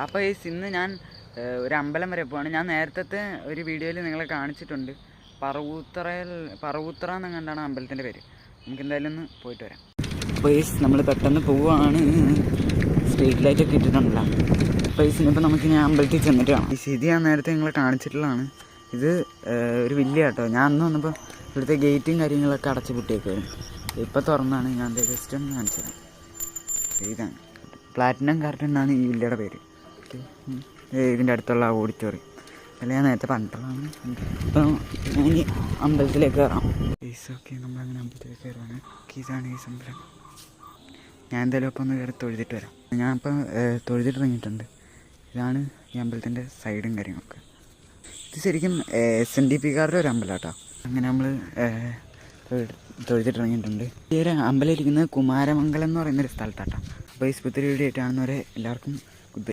അപ്പോൾ ഈ ഇന്ന് ഞാൻ ഒരു അമ്പലം വരെ പോവാണ്. ഞാൻ നേരത്തെ ഒരു വീഡിയോയിൽ നിങ്ങളെ കാണിച്ചിട്ടുണ്ട്. പറവൂത്തറ എന്നെങ്ങാണ്ടാണ് അമ്പലത്തിൻ്റെ പേര്. നമുക്ക് എന്തായാലും ഒന്ന് പോയിട്ട് വരാം. അപ്പോൾ ഈ നമ്മൾ പെട്ടെന്ന് പോവുകയാണ്. സ്ട്രീറ്റ് ലൈറ്റൊക്കെ ഇട്ടിട്ടുണ്ടല്ലോ. അപ്പോൾ ഈ ഇനിയിപ്പോൾ നമുക്ക് ഞാൻ അമ്പലത്തിൽ ചെന്നിട്ട് കാണാം. ഈ സ്ഥിതി ഞാൻ നേരത്തെ നിങ്ങളെ കാണിച്ചിട്ടുള്ളതാണ്. ഇത് ഒരു വലിയ കേട്ടോ. ഞാൻ അന്ന് വന്നപ്പോൾ ഇവിടുത്തെ ഗേറ്റും കാര്യങ്ങളൊക്കെ അടച്ചു പൂട്ടിയേക്കുമായിരുന്നു. ഇപ്പോൾ തുറന്നാണ്. ഞാൻ ജസ്റ്റ് ഒന്ന് കാണിച്ചു തരാം. ഇതാണ് പ്ലാറ്റിനം ഗാർഡൻ എന്നാണ് ഈ വില്ലയുടെ പേര്. ഇതിൻ്റെ അടുത്തുള്ള ഓഡിറ്റോറിയം അല്ല ഞാൻ നേരത്തെ പറഞ്ഞിട്ടുള്ളതാണ്. അപ്പോൾ ഞാൻ ഈ അമ്പലത്തിലേക്ക് കയറാം. ഓക്കെ, നമ്മളങ്ങനെ അമ്പലത്തിലേക്ക് കയറുവാണ്. ഇതാണ് ഈ അമ്പലം. ഞാൻ എന്തായാലും അപ്പോൾ ഒന്ന് കയറി തൊഴുതിട്ട് വരാം. ഞാനിപ്പോൾ തൊഴുതിട്ട് ഇറങ്ങിയിട്ടുണ്ട്. ഇതാണ് ഈ അമ്പലത്തിൻ്റെ സൈഡും കാര്യങ്ങളൊക്കെ. ഇത് ശരിക്കും SNDPക്കാരുടെ ഒരു അമ്പലം കേട്ടോ. അങ്ങനെ നമ്മൾ തൊഴുതിട്ട് ഇറങ്ങിയിട്ടുണ്ട്. ഈ ഒരു അമ്പലം ഇരിക്കുന്നത് കുമാരമംഗലം എന്ന് പറയുന്നൊരു സ്ഥലത്താട്ടോ. അപ്പോൾ ഈ സ്പുത്തിരി വീഡിയോ ആയിട്ടാണെന്നവരെ എല്ലാവർക്കും